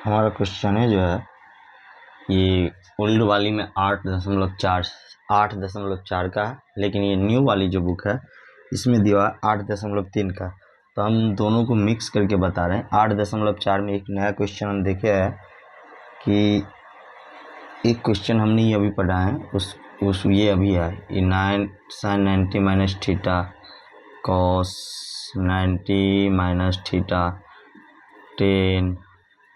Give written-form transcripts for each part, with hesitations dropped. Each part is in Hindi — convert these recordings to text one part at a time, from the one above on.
हमारा क्वेश्चन है जो है ये ओल्ड वाली में 8.4 का है, लेकिन ये न्यू वाली जो बुक है इसमें दिया है 8.3 का। तो हम दोनों को मिक्स करके बता रहे हैं। 8.4 में एक नया क्वेश्चन हम देखे है कि एक क्वेश्चन हमने ये अभी पढ़ा है, उस ये अभी है ये 9 sin 90 minus theta cos 90 minus theta 10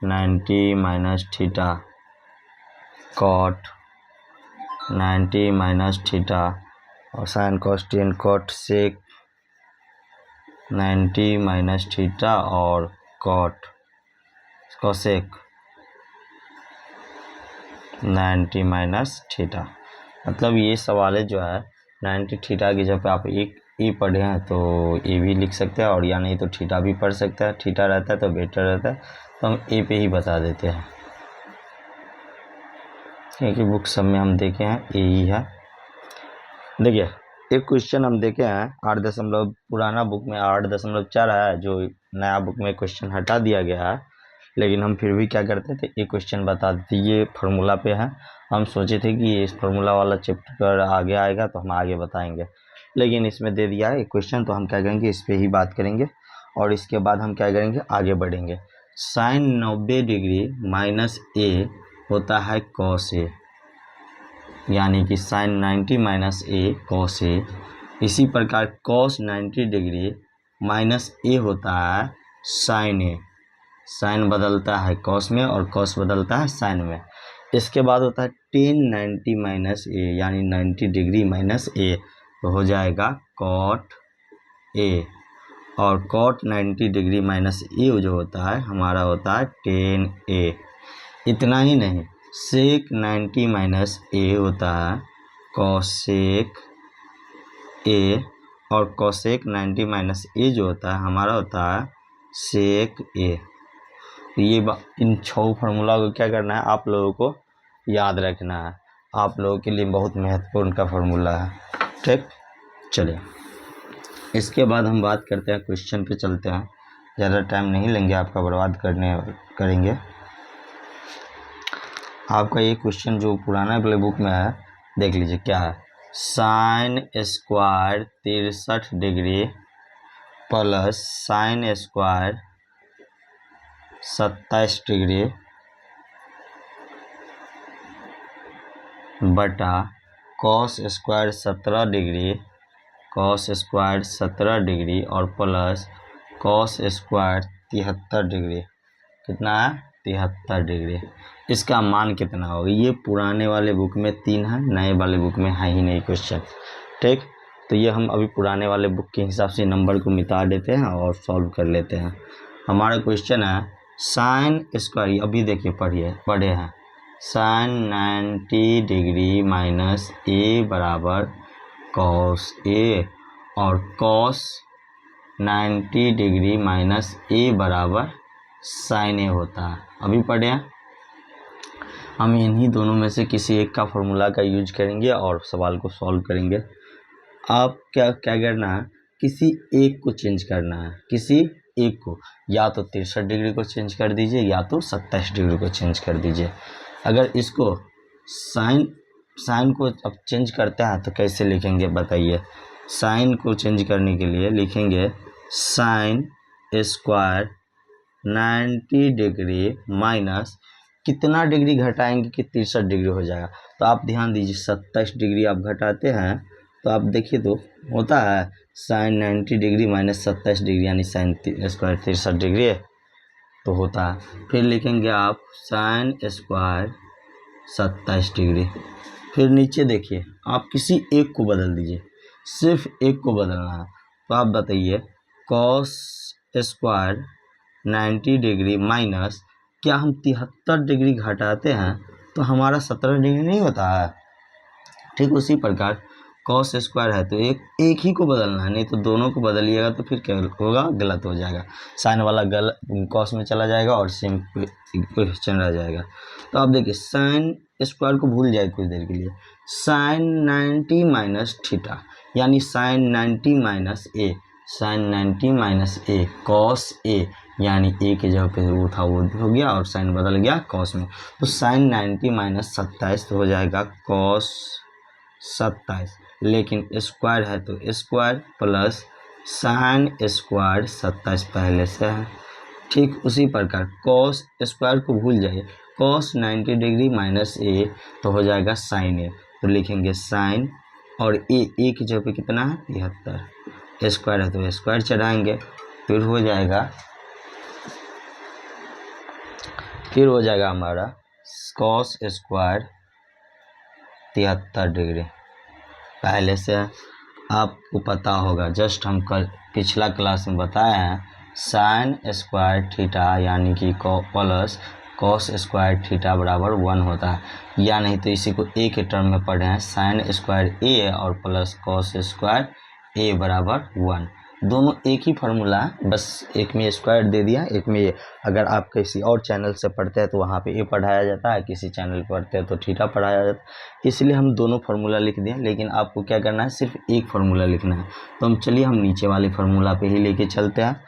90 minus theta cot 90 minus theta और sin cos 10 cot sec 90 minus theta और cot cosec 90 माइनस थीटा। मतलब ये सवाल जो है 90 थीटा की जगह पे आप एक ई पढ़े हैं तो ए भी लिख सकते हैं, और या नहीं तो थीटा भी पढ़ सकते हैं। थीटा रहता है तो बेटर रहता है, तो हम ए पे ही बता देते हैं क्योंकि बुक सब में हम देखे हैं ए ही है। देखिए एक क्वेश्चन हम देखे हैं पुराना बुक में 8.4 है, जो नया बुक में क्वेश्चन हटा दिया गया है, लेकिन हम फिर भी क्या करते थे एक क्वेश्चन बता देते। ये फार्मूला पे है, हम सोचे थे कि इस फार्मूला वाला चैप्टर आगे आएगा तो हम आगे बताएंगे, लेकिन इसमें दे दिया है एक क्वेश्चन, तो हम क्या करेंगे इस पे ही बात करेंगे और इसके बाद हम क्या करेंगे आगे बढ़ेंगे। साइन 90 डिग्री माइनस ए होता है कॉस ए, यानी कि साइन 90 माइनस ए कॉस ए। इसी प्रकार कॉस 90 डिग्री माइनस ए होता है साइन ए। साइन बदलता है कॉस में और कॉस बदलता है साइन में। इसके बाद होता है टेन 90 माइनस ए, यानी 90 डिग्री माइनस ए, तो हो जाएगा कॉट ए। और कॉट 90 डिग्री माइनस ए जो होता है हमारा होता है टेन ए। इतना ही नहीं, सेक 90 माइनस ए होता है कॉसेक ए, और कॉसेक 90 माइनस ए जो होता है हमारा होता है सेक ए। ये इन 6 फार्मूला को क्या करना है आप लोगों को याद रखना है, आप लोगों के लिए बहुत महत्वपूर्ण का फार्मूला है। ठीक, चलिए इसके बाद हम बात करते हैं क्वेश्चन पे चलते हैं, ज़्यादा टाइम नहीं लेंगे आपका बर्बाद करेंगे। आपका ये क्वेश्चन जो पुराना वाले बुक में है देख लीजिए क्या है। Sine square 63 degree plus sine square 27 degree बटा cos square 17 degree, cos square 17 degree और प्लस कॉस स्क्वायर 73 डिग्री। कितना है 73 डिग्री। इसका मान कितना होगा? ये पुराने वाले बुक में 3 है, नए वाले बुक में है ही नहीं क्वेश्चन। ठीक, तो ये हम अभी पुराने वाले बुक के हिसाब से नंबर को मिटा देते हैं और सॉल्व कर लेते हैं। हमारा क्वेश्चन है साइन स्क्वायर, अभी देखिए पढ़े हैं, साइन 90 डिग्री माइनस ए बराबर कॉस ए, और कॉस 90 डिग्री माइनस ए बराबर साइन ए होता है। अभी पढ़े हैं, हम इन्हीं दोनों में से किसी एक का फॉर्मूला का यूज करेंगे और सवाल को सॉल्व करेंगे। आप क्या करना है, किसी एक को चेंज करना है, किसी एक को, या तो 63 डिग्री को चेंज कर दीजिए या तो 27 डिग्री को चेंज कर दीजिए। अगर इसको साइन को अब चेंज करते हैं तो कैसे लिखेंगे बताइए। साइन को चेंज करने के लिए लिखेंगे साइन स्क्वायर 90 डिग्री माइनस कितना डिग्री घटाएंगे कि 63 डिग्री हो जाएगा। तो आप ध्यान दीजिए 27 डिग्री आप घटाते हैं तो आप देखिए तो होता है साइन 90 डिग्री माइनस 27 डिग्री, यानी साइन स्क्वायर 63 डिग्री तो होता है। फिर लिखेंगे आप साइन स्क्वायर 27 डिग्री। फिर नीचे देखिए आप किसी एक को बदल दीजिए, सिर्फ एक को बदलना है। तो आप बताइए कॉस स्क्वायर 90 डिग्री माइनस, क्या हम 73 डिग्री घटाते हैं तो हमारा 17 डिग्री नहीं होता है। ठीक उसी प्रकार कॉस स्क्वायर है तो एक ही को बदलना है, नहीं तो दोनों को बदलिएगा तो फिर क्या होगा, गलत हो जाएगा। साइन वाला गलत कॉस में चला जाएगा और सेम क्वेश्चन रह जाएगा। तो आप देखिए साइन स्क्वायर को भूल जाए कुछ देर के लिए, साइन 90 माइनस थीटा, यानी sign 90 minus A, sign 90 minus A cos ए, यानी ए के जगह पे वो था वो हो गया और साइन बदल गया कॉस में, तो साइन 90 माइनस 27 तो हो जाएगा कॉस 27, लेकिन स्क्वायर है तो स्क्वायर प्लस साइन स्क्वायर 27 पहले से है। ठीक उसी प्रकार कॉस स्क्वायर को भूल जाइए, कॉस 90 डिग्री माइनस ए तो हो जाएगा साइन ए, तो लिखेंगे साइन और ए की जगह पे कितना है 73, स्क्वायर है तो स्क्वायर चढ़ाएंगे, फिर हो जाएगा हमारा कॉस स्क्वायर 73 डिग्री। पहले से आपको पता होगा, जस्ट हम कल पिछला क्लास में बताए हैं साइन स्क्वायर थीटा यानी कि प्लस कॉस स्क्वायर थीटा बराबर 1 होता है, या नहीं तो इसी को ए के टर्म में पढ़े हैं साइन स्क्वायर ए और प्लस कॉस स्क्वायर ए बराबर 1, दोनों एक ही फार्मूला है, बस एक में स्क्वायर दे दिया एक में ए। अगर आप किसी और चैनल से पढ़ते हैं तो वहाँ पे ए पढ़ाया जाता है, किसी चैनल पर पढ़ते हैं तो थीटा पढ़ाया जाता है, इसलिए हम दोनों फार्मूला लिख दिए, लेकिन आपको क्या करना है सिर्फ एक फार्मूला लिखना है। तो हम चलिए हम नीचे वाले फार्मूला पे ही लेके चलते हैं।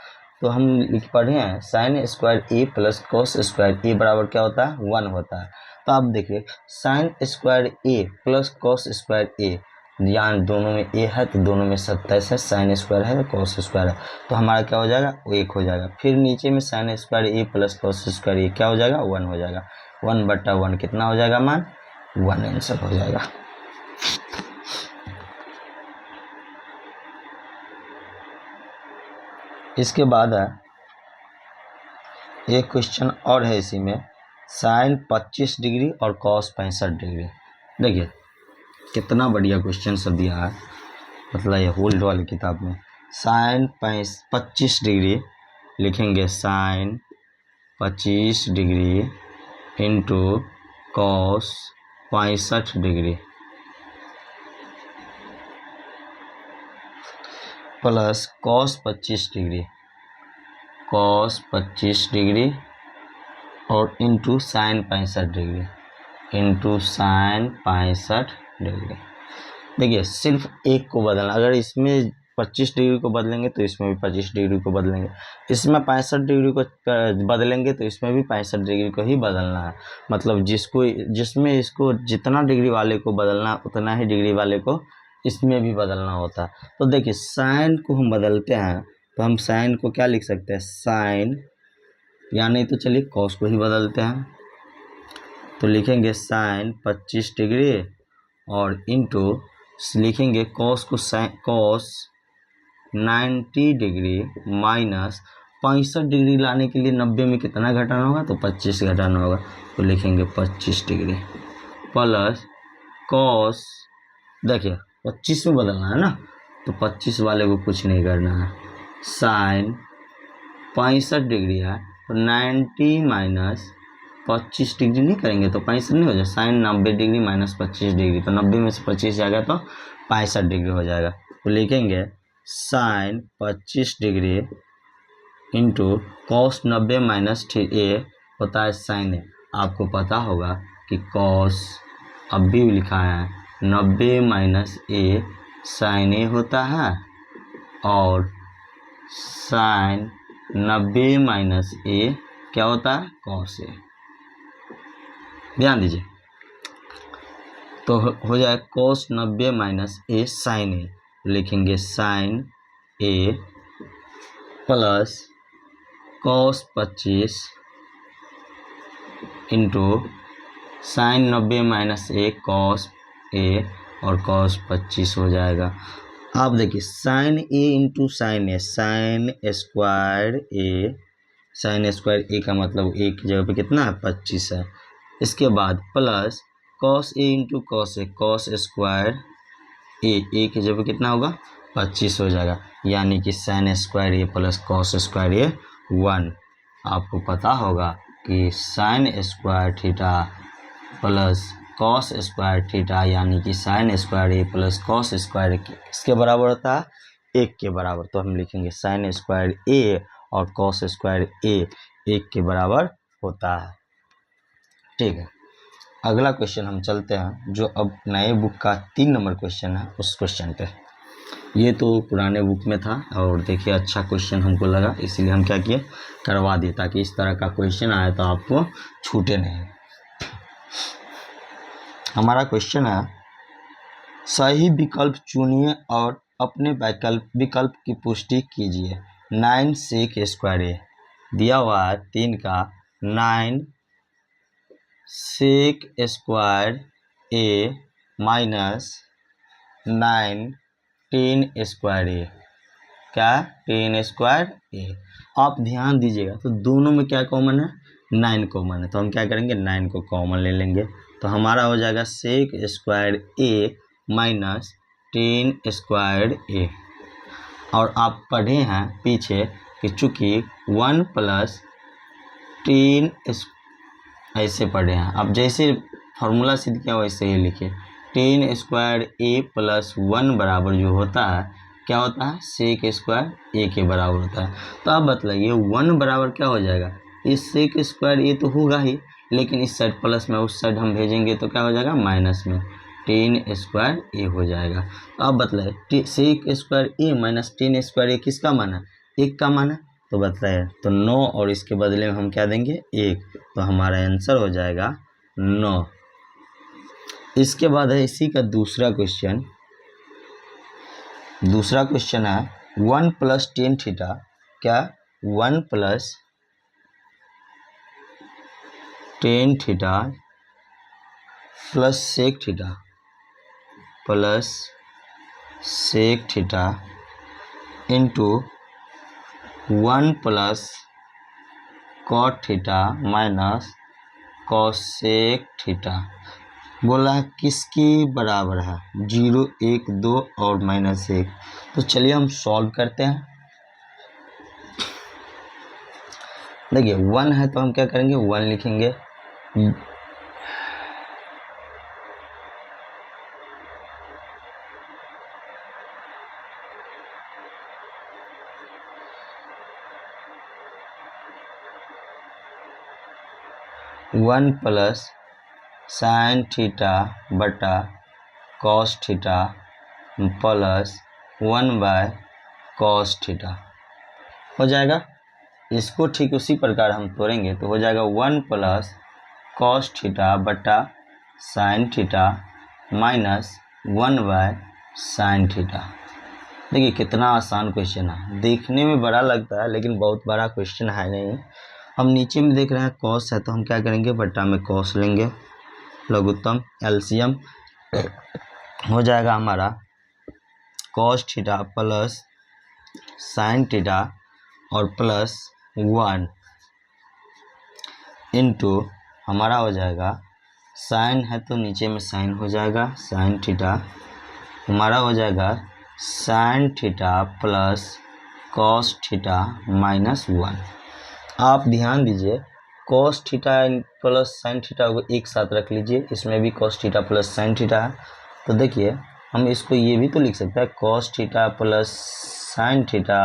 तो हम लिख पढ़े हैं साइन स्क्वायर ए प्लस कॉस स्क्वायर ए बराबर क्या होता है 1 होता है। तो आप देखिए साइन स्क्वायर ए प्लस कॉस स्क्वायर ए, यहाँ दोनों में ए है तो दोनों में 27 है, साइन स्क्वायर है कॉस स्क्वायर है, तो हमारा क्या हो जाएगा 1 हो जाएगा। फिर नीचे में साइन स्क्वायर ए प्लस कॉस स्क्वायर ए क्या हो जाएगा 1 हो जाएगा, 1/1 कितना हो जाएगा मान 1 आंसर हो जाएगा। इसके बाद है एक क्वेश्चन और है इसी में, साइन 25 डिग्री और कॉस 65 डिग्री। देखिए कितना बढ़िया क्वेश्चन सब दिया है, मतलब ये होल्ड वाली किताब में। साइन 25 डिग्री लिखेंगे sine 25 degree into cos 65 degree plus cos 25 degree और इंटू साइन 65 डिग्री देखिए सिर्फ एक को बदलना, अगर इसमें 25 डिग्री को बदलेंगे तो इसमें भी 25 डिग्री को बदलेंगे, इसमें 65 डिग्री को बदलेंगे तो इसमें भी 65 डिग्री को ही बदलना है। मतलब जिसमें इसको जितना डिग्री वाले को बदलना उतना ही डिग्री वाले को इसमें भी बदलना होता है। तो देखिए साइन को हम बदलते हैं तो हम साइन को क्या लिख सकते हैं साइन, या नहीं तो चलिए कॉस को ही बदलते हैं, तो लिखेंगे साइन 25 डिग्री और इंटू लिखेंगे कॉस को कॉस 90 डिग्री माइनस 65 डिग्री लाने के लिए 90 में कितना घटाना होगा तो 25 घटाना होगा, तो लिखेंगे 25 डिग्री प्लस कॉस, देखिए 25 में बदलना है ना तो 25 वाले को कुछ नहीं करना है, साइन 65 डिग्री है तो 90 माइनस 25 डिग्री नहीं करेंगे तो 65 नहीं हो जाएगा, साइन 90 डिग्री माइनस 25 डिग्री तो 90 में से 25 जाएगा तो 65 डिग्री हो जाएगा, तो लिखेंगे sine 25 degree into cos 90 minus A होता है साइन ए। आपको पता होगा कि कॉस अब भी लिखा है 90 माइनस ए साइन ए होता है और साइन 90 माइनस ए क्या होता है कॉस ए, ध्यान दीजिए। तो हो जाए cos 90 minus A sine A, लिखेंगे sine A plus cos 25 into sine 90 minus A cos A और कॉस 25 हो जाएगा। आप देखिए sine A into sine A, sine square A का मतलब ए की जगह पे कितना है 25 है, इसके बाद plus cos A into cos A, cos square ए की जगह पे कितना होगा 25 हो जाएगा, यानी कि साइन स्क्वायर ए प्लस कॉस स्क्वायर ए 1। आपको पता होगा कि sign square theta plus cos square theta यानी कि साइन स्क्वायर ए प्लस कॉस स्क्वायर इसके बराबर होता है 1 के बराबर, तो हम लिखेंगे साइन स्क्वायर ए और कॉस स्क्वायर ए 1 के बराबर होता है। ठीक है, अगला क्वेश्चन हम चलते हैं जो अब नए बुक का 3 नंबर क्वेश्चन है उस क्वेश्चन पे। ये तो पुराने बुक में था और देखिए अच्छा क्वेश्चन हमको लगा, इसीलिए हम क्या किए, करवा दिए, ताकि इस तरह का क्वेश्चन आए तो आपको छूटे नहीं। हमारा क्वेश्चन है, सही विकल्प चुनिए और अपने विकल्प की पुष्टि कीजिए। 9 सेक स्क्वायर ए दिया हुआ है 3 का 9 सेक स्क्वायर ए माइनस 9 10 स्क्वायर ए, क्या 10 स्क्वायर ए। आप ध्यान दीजिएगा तो दोनों में क्या कॉमन है, 9 कॉमन है, तो हम क्या करेंगे 9 को कॉमन ले लेंगे, तो हमारा हो जाएगा सेक स्क्वायर ए माइनस 10 स्क्वायर ए। और आप पढ़े हैं पीछे कि चूंकि 1 प्लस 10 ऐसे पढ़े हैं, आप जैसे फार्मूला सिद्ध किया वैसे ही लिखिए। 10 स्क्वायर ए प्लस 1 बराबर जो होता है क्या होता है, सेक स्क्वायर ए के बराबर होता है। तो आप बतलाइए 1 बराबर क्या हो जाएगा, इस सेक स्क्वायर ए तो होगा ही, लेकिन इस साइड प्लस में उस साइड हम भेजेंगे तो क्या हो जाएगा माइनस में, 10 स्क्वायर ए हो जाएगा। तो आप बतलाइए सेक स्क्वायर ए माइनस 10 स्क्वायर ए किसका मान है, 1 का मान है, तो बताइए तो 9 और इसके बदले में हम क्या देंगे 1, तो हमारा आंसर हो जाएगा 9। इसके बाद है इसी का दूसरा क्वेश्चन है 1 प्लस 10 थीटा, क्या 1 plus 10 theta plus sec theta into 1 plus cot theta minus cosec theta, बोला है किसकी बराबर है, 0 1 2 और -1। तो चलिए हम सॉल्व करते हैं। देखिए 1 है तो हम क्या करेंगे 1 लिखेंगे, 1 प्लस साइन थीटा बटा cos theta plus 1 by cos theta हो जाएगा। इसको ठीक उसी प्रकार हम तोड़ेंगे तो हो जाएगा 1 प्लस कॉस थीटा बटा sine theta minus 1 by sine theta. देखिए कितना आसान क्वेश्चन है, देखने में बड़ा लगता है लेकिन बहुत बड़ा क्वेश्चन है नहीं। हम नीचे में देख रहे हैं कॉस है तो हम क्या करेंगे बट्टा में कॉस लेंगे, लघुत्तम एलसीएम हो जाएगा हमारा cos theta plus sine theta और प्लस 1 इंटू हमारा हो जाएगा साइन है तो नीचे में साइन हो जाएगा साइन थीटा, हमारा हो जाएगा sine theta plus cos theta minus 1। आप ध्यान दीजिए cos theta plus sine theta को एक साथ रख लीजिए, इसमें भी cos theta plus sine theta है, तो देखिए हम इसको ये भी तो लिख सकते हैं cos theta plus sine theta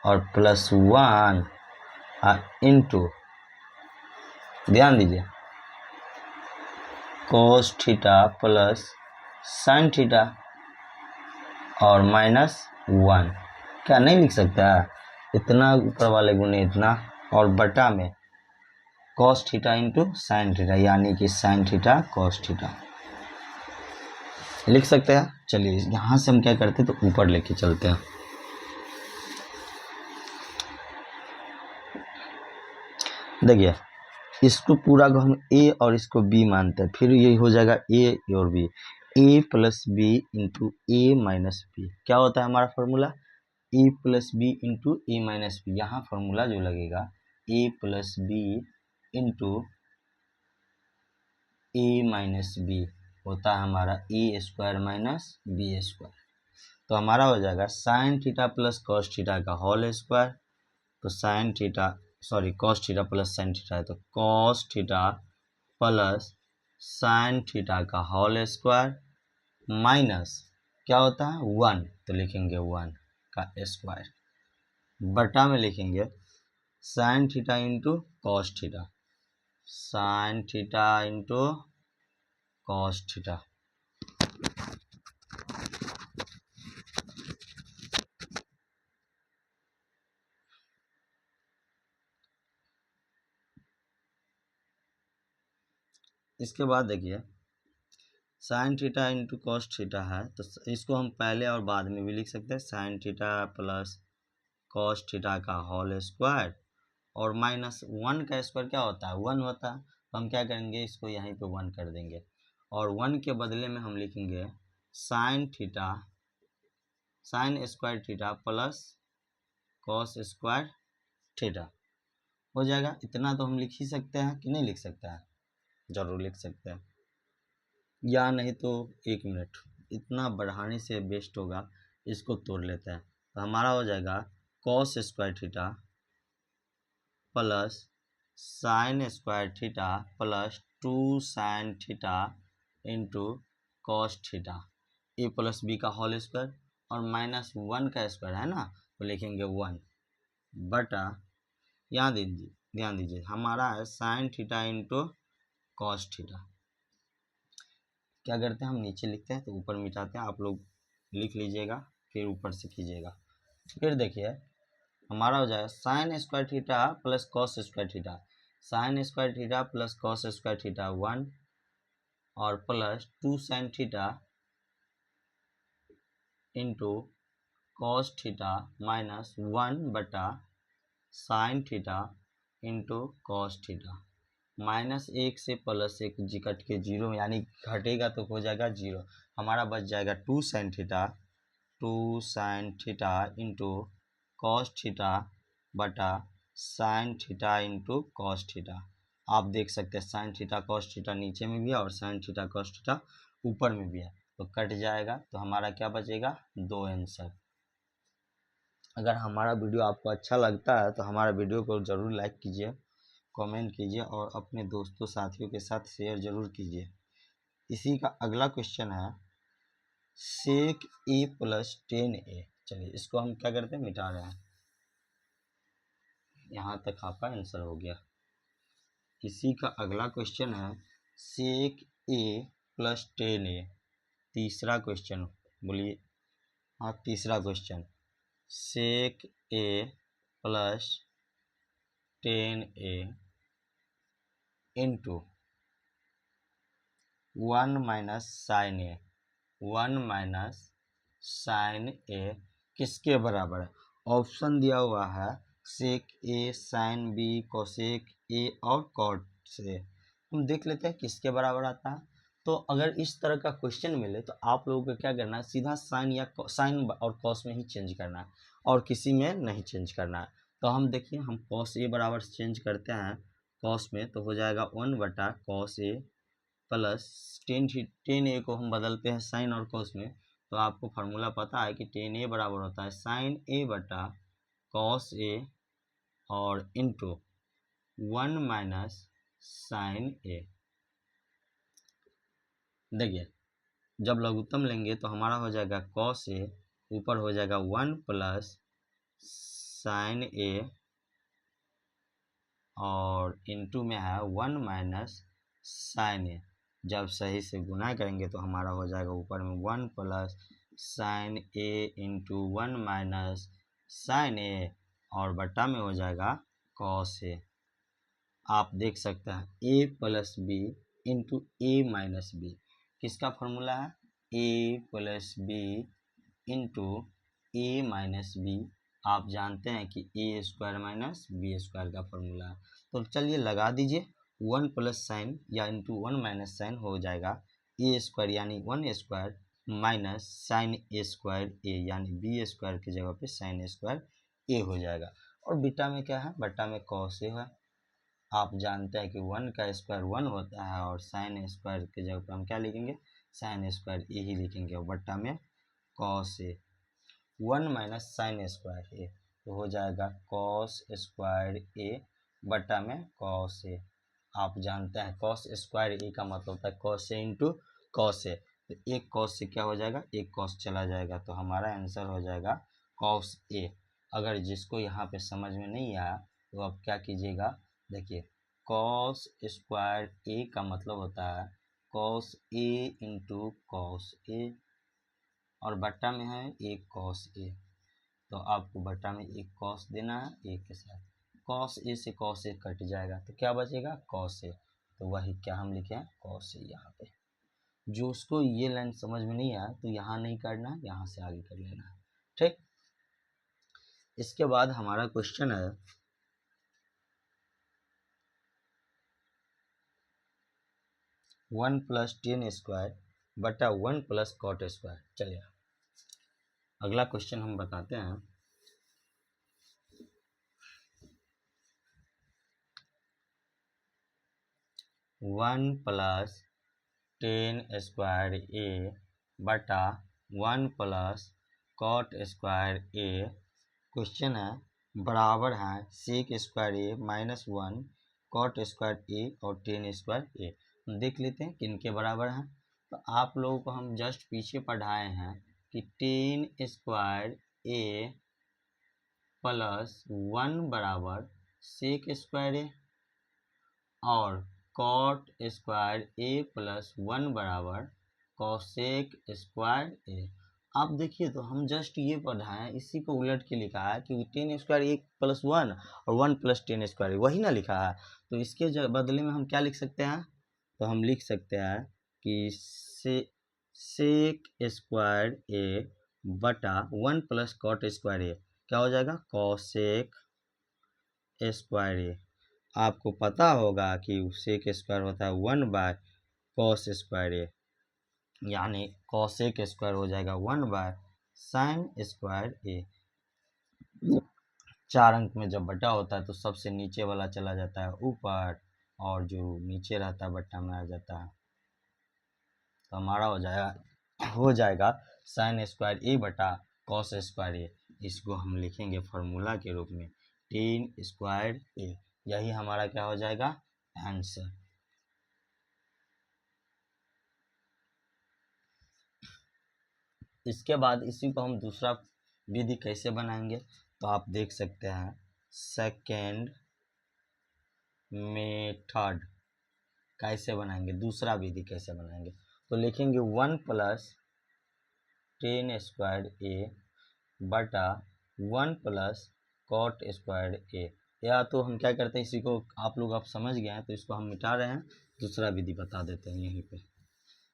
और प्लस 1 इंटू, ध्यान दीजिए cos theta plus sine theta और माइनस 1, क्या नहीं लिख सकता है, इतना ऊपर वाले गुने इतना और बटा में cos theta into sine theta, यानी कि साइन थीटा कॉस थीटा लिख सकते हैं। चलिए यहाँ से हम क्या करते हैं तो ऊपर लेके चलते हैं। देखिए इसको पूरा को हम ए और इसको बी मानते हैं, फिर ये हो जाएगा ए और बी, ए प्लस बी इंटू ए माइनस बी, क्या होता है हमारा फॉर्मूला ए प्लस बी इंटू ए माइनस बी। यहाँ फॉर्मूला जो लगेगा ए प्लस बी इंटू ए माइनस बी होता है हमारा ए स्क्वायर माइनस बी स्क्वायर, तो हमारा हो जाएगा sine theta plus cos theta का होल स्क्वायर, तो sine theta sorry cos theta plus sine theta है तो cos theta plus sine theta का होल स्क्वायर माइनस क्या होता है 1, तो लिखेंगे 1 का स्क्वायर, बटा में लिखेंगे sign theta into cos theta, sign theta into cos theta, इसके बाद देखिए sign theta into cos theta है, तो इसको हम पहले और बाद में भी लिख सकते हैं, sine theta plus cos theta का होल स्क्वायर, और माइनस 1 का स्क्वायर क्या होता है, 1 होता है, तो हम क्या करेंगे, इसको यहीं पे 1 कर देंगे, और 1 के बदले में हम लिखेंगे sine theta, sign square theta plus cos square theta हो जाएगा। इतना तो हम लिख ही सकते हैं कि नहीं लिख सकते हैं, जरूर लिख सकते हैं, या नहीं तो 1 मिनट, इतना बढ़ाने से बेस्ट होगा, इसको तोड़ लेते हैं, तो हमारा हो जाएगा cos square theta plus sine square theta plus 2 sine theta into cos theta, A plus B का होल स्क्वायर, और माइनस 1 का स्क्वायर है ना, तो लिखेंगे 1 बटा, ध्यान दीजिए हमारा है sign theta into cos theta. क्या करते हैं हम नीचे लिखते हैं तो ऊपर मिटाते हैं, आप लोग लिख लीजिएगा फिर ऊपर से कीजिएगा। फिर देखिए हमारा हो जाएगा sign square theta plus cos square theta, sign square theta plus cos square theta 1, और plus 2 sine theta into cos theta minus 1 बटा sine theta into cos theta, -1 से +1 जी कट के 0, यानी घटेगा तो हो जाएगा 0, हमारा बच जाएगा 2 sine theta into cos theta बटा sine theta into cos theta. आप देख सकते हैं साइन थीटा कॉस थीटा नीचे में भी है और साइन थीटा कॉस थीटा ऊपर में भी है, तो कट जाएगा, तो हमारा क्या बचेगा, 2 आंसर। अगर हमारा वीडियो आपको अच्छा लगता है तो हमारा वीडियो को ज़रूर लाइक कीजिए, कमेंट कीजिए और अपने दोस्तों साथियों के साथ शेयर ज़रूर कीजिए। इसी का अगला क्वेश्चन है सेक ए प्लस 10a। चलिए इसको हम क्या करते हैं, मिटा रहे हैं, यहाँ तक आपका आंसर हो गया। इसी का अगला क्वेश्चन है सेक ए प्लस 10a, तीसरा क्वेश्चन, बोलिए, हाँ तीसरा question, sec A plus 10a into 1 minus sine A, 1 minus sine A किसके बराबर है, ऑप्शन दिया हुआ है sec A, sine B, cosec A और कॉट से। हम देख लेते हैं किसके बराबर आता है। तो अगर इस तरह का क्वेश्चन मिले तो आप लोगों को क्या करना है, सीधा साइन या साइन और कॉस में ही चेंज करना है और किसी में नहीं चेंज करना है। तो हम देखिए हम कॉस ए बराबर चेंज करते हैं कॉस में, तो हो जाएगा 1 बटा कॉस ए प्लस 10 ए को हम बदलते हैं साइन और कॉस में, तो आपको फार्मूला पता है कि 10a बराबर होता है साइन ए बटा कॉस ए और इंटू 1 माइनस साइन ए। देखिए जब लघुत्तम लेंगे तो हमारा हो जाएगा कॉस ए, ऊपर हो जाएगा 1 प्लस साइन ए और इंटू में है 1 माइनस साइन ए। जब सही से गुना करेंगे तो हमारा हो जाएगा ऊपर में 1 plus sign A into 1 minus sine ए और बट्टा में हो जाएगा कॉस ए। आप देख सकते हैं ए प्लस बी इंटू ए माइनस बी, किसका फॉर्मूला है, ए प्लस बी इंटू ए माइनस बी। आप जानते हैं कि ए स्क्वायर माइनस बी स्क्वायर का फॉर्मूला है, तो चलिए लगा दीजिए 1 प्लस साइन या इंटू 1 माइनस साइन हो जाएगा ए स्क्वायर यानी 1 स्क्वायर माइनस साइन ए स्क्वायर ए यानी बी स्क्वायर की जगह पे साइन स्क्वायर ए हो जाएगा। और बीटा में क्या है, बट्टा में कॉस ए है। आप जानते हैं कि 1 का स्क्वायर 1 होता है और साइन स्क्वायर की जगह पर हम क्या लिखेंगे, साइन स्क्वायर ए ही लिखेंगे और बट्टा में cos A, 1 minus sign square ए, तो हो जाएगा कॉस स्क्वायर ए बट्टा में कॉस ए। आप जानते हैं कॉस स्क्वायर ए का मतलब होता है cos A into cos A, तो एक कॉस से क्या हो जाएगा, एक कॉस चला जाएगा, तो हमारा आंसर हो जाएगा कॉस ए। अगर जिसको यहाँ पे समझ में नहीं आया तो आप क्या कीजिएगा, देखिए कॉस स्क्वायर ए का मतलब होता है cos A into cos A और बट्टा में है एक कॉस ए, तो आपको बट्टा में एक कॉस देना है ए के साथ, कॉस ए से कॉस ए कट जाएगा तो क्या बचेगा कॉस ए, तो वही क्या हम लिखे हैं कॉस ए। यहाँ पे जो उसको ये लाइन समझ में नहीं आया तो यहाँ नहीं करना है, यहाँ से आगे कर लेना है। ठीक, इसके बाद हमारा क्वेश्चन है 1 + tan स्क्वायर बटा 1 + cot स्क्वायर। चलिए अगला क्वेश्चन हम बताते हैं। 1 + tan स्क्वायर ए बटा 1 + cot स्क्वायर ए क्वेश्चन है बराबर है सेक स्क्वायर ए -1 cot स्क्वायर ए और tan स्क्वायर ए। देख लेते हैं किन के बराबर है। तो आप लोगों को हम जस्ट पीछे पढ़ाए हैं कि tan स्क्वायर ए +1 बराबर सेक स्क्वायर ए और cot स्क्वायर ए +1 बराबर कॉसेक स्क्वायर ए। आप देखिए तो हम जस्ट ये पढ़ाए, इसी को उलट के लिखा है कि tan स्क्वायर ए +1 और 1 + tan स्क्वायर, वही ना लिखा है। तो इसके बदले में हम क्या लिख सकते हैं, तो हम लिख सकते हैं कि सेक स्क्वायर ए बटा 1 + cot स्क्वायर ए क्या हो जाएगा कॉसेक स्क्वायर ए। आपको पता होगा कि सेक स्क्वायर होता है 1/cos स्क्वायर ए, यानी कॉसेक स्क्वायर हो जाएगा 1/sin स्क्वायर ए। 4 अंक में जब बटा होता है तो सबसे नीचे वाला चला जाता है ऊपर और जो नीचे रहता है बट्टा में आ जाता है। तो हमारा हो जाएगा sin स्क्वायर ए बटा cos स्क्वायर ए। इसको हम लिखेंगे फार्मूला के रूप में tan स्क्वायर ए। यही हमारा क्या हो जाएगा आंसर। इसके बाद इसी को हम दूसरा विधि कैसे बनाएंगे, तो आप देख सकते हैं सेकेंड मेथड कैसे बनाएंगे, दूसरा विधि कैसे बनाएंगे। तो लिखेंगे 1 + tan स्क्वायर ए बटा 1 + cot स्क्वायर ए। या तो हम क्या करते हैं, इसी को आप लोग समझ गए हैं तो इसको हम मिटा रहे हैं, दूसरा विधि बता देते हैं। यहीं पे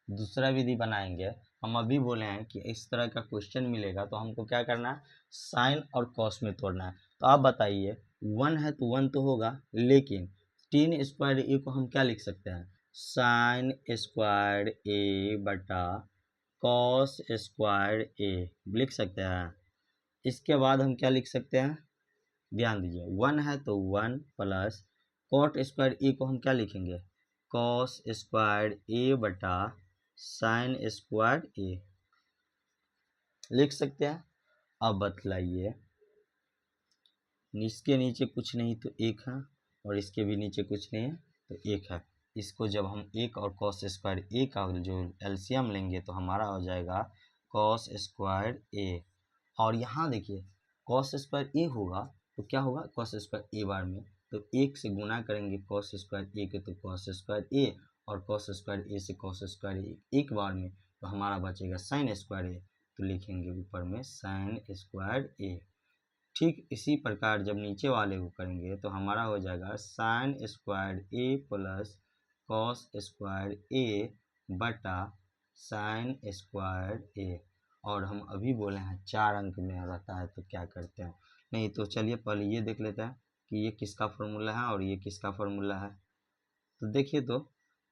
दूसरा विधि बनाएंगे। हम अभी बोले हैं कि इस तरह का क्वेश्चन मिलेगा तो हमको क्या करना है, साइन और कॉस में तोड़ना है। तो आप बताइए 1 है तो 1 तो होगा, लेकिन tan स्क्वायर ए को हम क्या लिख सकते हैं, साइन स्क्वायर ए बटा कॉस स्क्वायर ए लिख सकते हैं। इसके बाद हम क्या लिख सकते हैं, ध्यान दीजिए 1 है तो 1 + कॉट स्क्वायर ए को हम क्या लिखेंगे कॉस स्क्वायर ए बटा साइन स्क्वायर ए लिख सकते हैं। अब बतलाइए, इसके नीचे कुछ नहीं तो 1 है और इसके भी नीचे कुछ नहीं है तो 1 है। इसको जब हम 1 और कॉस स्क्वायर ए का जो एलसीएम लेंगे तो हमारा हो जाएगा कॉस स्क्वायर ए। और यहाँ देखिए कॉस स्क्वायर ए होगा तो क्या होगा कॉस स्क्वायर ए बार में, तो 1 से गुना करेंगे कॉस स्क्वायर ए के तो कॉस स्क्वायर ए, और कॉस स्क्वायर ए से कॉस स्क्वायर ए एक बार में, तो हमारा बचेगा साइन स्क्वायर ए, तो लिखेंगे ऊपर में साइन स्क्वायर ए। ठीक इसी प्रकार जब नीचे वाले को करेंगे तो हमारा हो जाएगा साइन स्क्वायर ए प्लस कॉस स्क्वायर ए बटा साइन स्क्वायर ए। और हम अभी बोले हैं 4 अंक में रहता है तो क्या करते हैं, नहीं तो चलिए पहले ये देख लेते हैं कि ये किसका फॉर्मूला है और ये किसका फॉर्मूला है। तो देखिए तो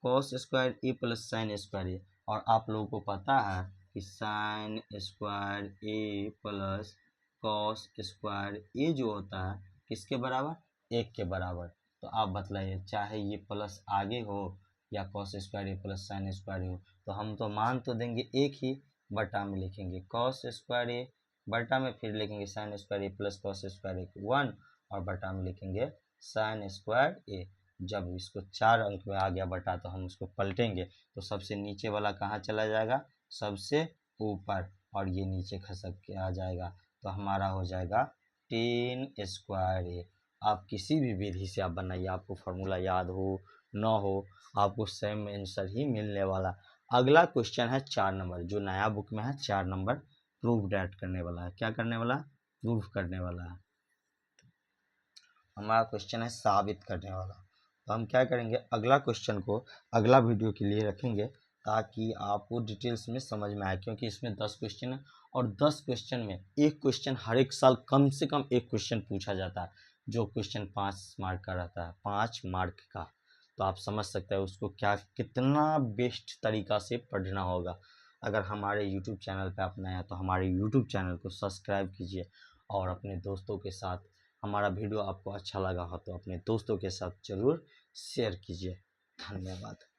कॉस स्क्वायर ए प्लस साइन स्क्वायर ए, और आप लोगों को पता है कि साइन स्क्वायर ए प्लस कॉस स्क्वायर ए जो होता है किसके बराबर, 1 के बराबर। तो आप बतलाइए चाहे ये प्लस आगे हो या कॉस स्क्वायर ए प्लस साइन स्क्वायर हो, तो हम तो मान तो देंगे 1 ही, बटा में लिखेंगे कॉस स्क्वायर ए, बटा में फिर लिखेंगे साइन स्क्वायर ए प्लस कॉस स्क्वायर ए 1, और बटा में लिखेंगे साइन स्क्वायर ए। जब इसको 4 अंक में आ गया बटा तो हम उसको पलटेंगे तो सबसे नीचे वाला कहाँ चला जाएगा, सबसे ऊपर, और ये नीचे खसक के आ जाएगा। तो हमारा हो जाएगा tan स्क्वायर ए। आप किसी भी विधि से आप बनाइए, आपको फार्मूला याद हो न हो, आपको सेम आंसर ही मिलने वाला। अगला क्वेश्चन है 4 नंबर, जो नया बुक में है 4 नंबर, प्रूफ डैट करने वाला है। क्या करने वाला, प्रूफ करने वाला है। हमारा क्वेश्चन है साबित करने वाला। तो हम क्या करेंगे, अगला क्वेश्चन को अगला वीडियो के लिए रखेंगे ताकि आपको डिटेल्स में समझ में आए, क्योंकि इसमें 10 क्वेश्चन है और 10 क्वेश्चन में एक क्वेश्चन हर एक साल कम से कम एक क्वेश्चन पूछा जाता है, जो क्वेश्चन 5 मार्क का रहता है, 5 मार्क का। तो आप समझ सकते हैं उसको क्या कितना बेस्ट तरीका से पढ़ना होगा। अगर हमारे YouTube चैनल पे आप नए हैं तो हमारे YouTube चैनल को सब्सक्राइब कीजिए और अपने दोस्तों के साथ, हमारा वीडियो आपको अच्छा लगा हो तो अपने दोस्तों के साथ ज़रूर शेयर कीजिए। धन्यवाद।